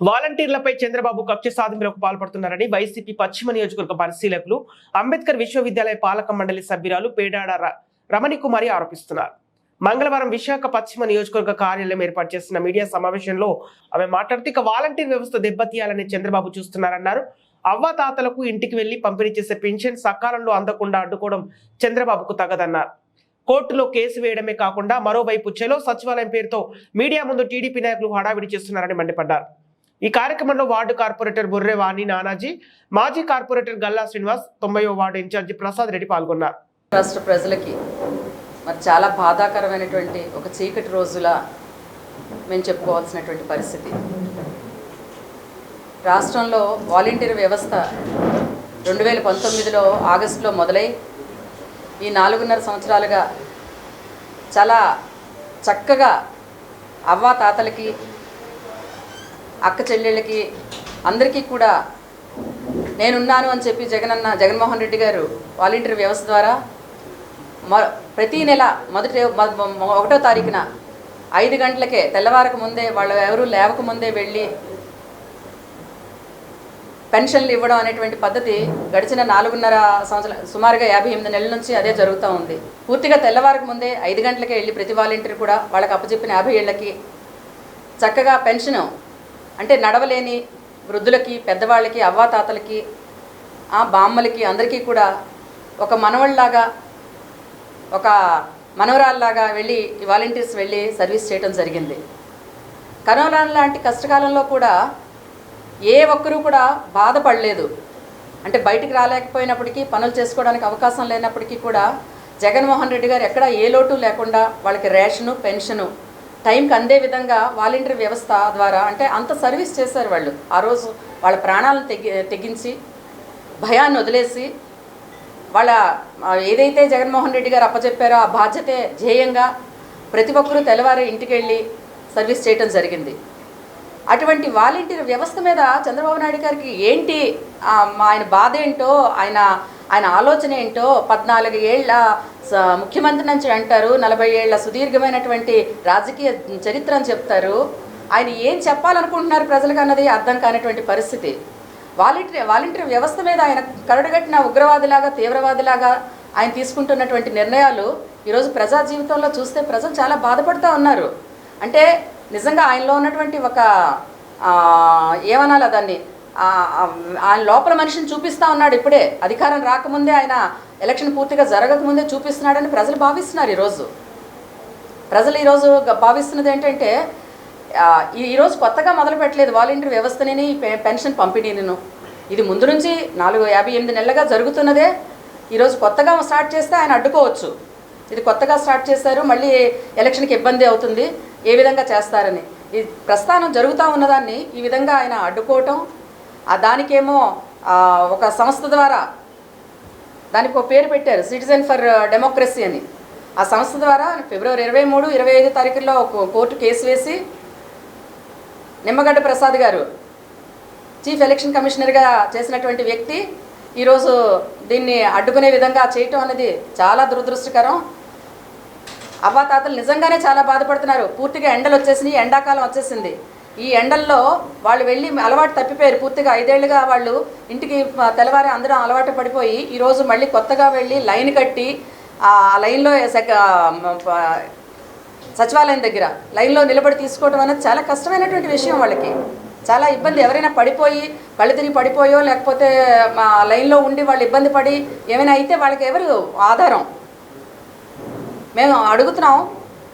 వాలంటీర్లపై చంద్రబాబు కక్ష సాధింపులకు పాల్పడుతున్నారని వైసీపీ పశ్చిమ నియోజకవర్గ పరిశీలకులు అంబేద్కర్ విశ్వవిద్యాలయ పాలక మండలి సభ్యురాలు పేడాడ రమణికుమారి ఆరోపిస్తున్నారు. మంగళవారం విశాఖ పశ్చిమ నియోజకవర్గ కార్యాలయం ఏర్పాటు చేసిన మీడియా సమావేశంలో ఆమె మాట్లాడుతూ ఇక వాలంటీర్ వ్యవస్థ దెబ్బతీయాలని చంద్రబాబు చూస్తున్నారన్నారు. అవ్వాతాతలకు ఇంటికి వెళ్లి పంపిణీ చేసే పెన్షన్ సకాలంలో అందకుండా అడ్డుకోవడం చంద్రబాబుకు తగదన్నారు. కోర్టులో కేసు వేయడమే కాకుండా మరోవైపు చెలో సచివాలయం పేరుతో మీడియా ముందు టీడీపీ నాయకులు హడావిడి చేస్తున్నారని మండిపడ్డారు. ఈ కార్యక్రమంలో వార్డు కార్పొరేటర్ బుర్రె వాణి నానాజీ, మాజీ కార్పొరేటర్ గల్లా శ్రీనివాస్, 90వ వార్డు ఇన్ఛార్జి ప్రసాద్ రెడ్డి పాల్గొన్నారు. రాష్ట్ర ప్రజలకి మరి చాలా బాధాకరమైనటువంటి ఒక చీకటి రోజులా మేము చెప్పుకోవాల్సినటువంటి పరిస్థితి. రాష్ట్రంలో వాలంటీర్ వ్యవస్థ 2019లో ఆగస్టులో మొదలై ఈ 4.5 సంవత్సరాలుగా చాలా చక్కగా అవ్వా తాతలకి, అక్క చెల్లెళ్ళకి అందరికీ కూడా నేనున్నాను అని చెప్పి జగన్మోహన్ రెడ్డి గారు వాలంటీర్ వ్యవస్థ ద్వారా ప్రతీ నెల 1వ తారీఖున 5 గంటలకే తెల్లవారక ముందే వాళ్ళు ఎవరు లేవకముందే వెళ్ళి పెన్షన్లు ఇవ్వడం అనేటువంటి పద్ధతి గడిచిన 4.5 సంవత్సరాలు సుమారుగా 58 నెలల నుంచి అదే జరుగుతూ ఉంది. పూర్తిగా తెల్లవారక ముందే 5 గంటలకే వెళ్ళి ప్రతి వాలంటీర్ కూడా వాళ్ళకి అప్పచెప్పిన 50 ఏళ్ళకి చక్కగా పెన్షన్ అంటే నడవలేని వృద్ధులకి, పెద్దవాళ్ళకి, అవ్వాతాతలకి, బామ్మలకి అందరికీ కూడా ఒక మనవళ్ళలాగా, ఒక మనవరాల్లాగా వెళ్ళి ఈ వాలంటీర్స్ వెళ్ళి సర్వీస్ చేయడం జరిగింది. కరోనా లాంటి కష్టకాలంలో కూడా ఏ ఒక్కరూ కూడా బాధపడలేదు. అంటే బయటికి రాలేకపోయినప్పటికీ, పనులు చేసుకోవడానికి అవకాశం లేనప్పటికీ కూడా జగన్మోహన్ రెడ్డి గారు ఎక్కడ ఏ లోటు లేకుండా వాళ్ళకి రేషను, పెన్షను టైంకి అందే విధంగా వాలంటీర్ వ్యవస్థ ద్వారా అంటే అంత సర్వీస్ చేశారు. వాళ్ళు ఆ రోజు వాళ్ళ ప్రాణాలను తెగించి భయాన్ని వదిలేసి వాళ్ళ ఏదైతే జగన్మోహన్ రెడ్డి గారు అప్పచెప్పారో ఆ బాధ్యతే ధ్యేయంగా ప్రతి ఒక్కరూ తెల్లవారు ఇంటికి వెళ్ళి సర్వీస్ చేయటం జరిగింది. అటువంటి వాలంటీర్ వ్యవస్థ మీద చంద్రబాబు నాయుడు గారికి ఏంటి ఆయన బాధ ఏంటో, ఆయన ఆలోచన ఏంటో 14 ఏళ్ల ముఖ్యమంత్రి నుంచి అంటారు, 40 ఏళ్ల సుదీర్ఘమైనటువంటి రాజకీయ చరిత్ర అని చెప్తారు. ఆయన ఏం చెప్పాలనుకుంటున్నారు ప్రజలకు అన్నది అర్థం కానిటువంటి పరిస్థితి. వాలంటీర్ వ్యవస్థ మీద ఆయన కరడుగట్టిన ఉగ్రవాదిలాగా, తీవ్రవాదిలాగా ఆయన తీసుకుంటున్నటువంటి నిర్ణయాలు ఈరోజు ప్రజా జీవితంలో చూస్తే ప్రజలు చాలా బాధపడుతూ ఉన్నారు. అంటే నిజంగా ఆయనలో ఉన్నటువంటి ఒక ఏమనాలి దాన్ని, ఆయన లోపల మనిషిని చూపిస్తూ ఉన్నాడు. ఇప్పుడే అధికారం రాకముందే, ఆయన ఎలక్షన్ పూర్తిగా జరగకముందే చూపిస్తున్నాడని ప్రజలు భావిస్తున్నారు. ప్రజలు ఈరోజు భావిస్తున్నది ఏంటంటే ఈరోజు కొత్తగా మొదలు పెట్టలేదు వాలంటీర్ వ్యవస్థని, పెన్షన్ పంపిణీను. ఇది ముందు నుంచి 58 నెలలుగా జరుగుతున్నదే. ఈరోజు కొత్తగా స్టార్ట్ చేస్తే ఆయన అడ్డుకోవచ్చు. ఇది కొత్తగా స్టార్ట్ చేశారు, మళ్ళీ ఎలక్షన్కి ఇబ్బంది అవుతుంది, ఏ విధంగా చేస్తారని. ఈ ప్రస్థానం జరుగుతూ ఉన్నదాన్ని ఈ విధంగా ఆయన అడ్డుకోవటం, దానికేమో ఒక సంస్థ ద్వారా దానికి ఒక పేరు పెట్టారు, సిటిజన్ ఫర్ డెమోక్రసీ అని. ఆ సంస్థ ద్వారా ఫిబ్రవరి 23, 25 తారీఖుల్లో కోర్టు కేసు వేసి నిమ్మగడ్డ ప్రసాద్ గారు చీఫ్ ఎలక్షన్ కమిషనర్గా చేసినటువంటి వ్యక్తి ఈరోజు దీన్ని అడ్డుకునే విధంగా చేయటం అనేది చాలా దురదృష్టకరం. అవ్వాతాతలు నిజంగానే చాలా బాధపడుతున్నారు. పూర్తిగా ఎండలు వచ్చేసినాయి, ఎండాకాలం వచ్చేసింది. ఈ ఎండల్లో వాళ్ళు వెళ్ళి అలవాటు తప్పిపోయారు. పూర్తిగా 5 ఏళ్లుగా వాళ్ళు ఇంటికి తెల్లవారి అందరం అలవాటు పడిపోయి ఈరోజు మళ్ళీ కొత్తగా వెళ్ళి లైన్ కట్టి ఆ లైన్లో సచివాలయం దగ్గర లైన్లో నిలబడి తీసుకోవడం అనేది చాలా కష్టమైనటువంటి విషయం. వాళ్ళకి చాలా ఇబ్బంది. ఎవరైనా పడిపోయి కళ్ళు తిరిగి పడిపోయో లేకపోతే లైన్లో ఉండి వాళ్ళు ఇబ్బంది పడి ఏమైనా అయితే వాళ్ళకి ఎవరు ఆధారం? మేము అడుగుతున్నాం,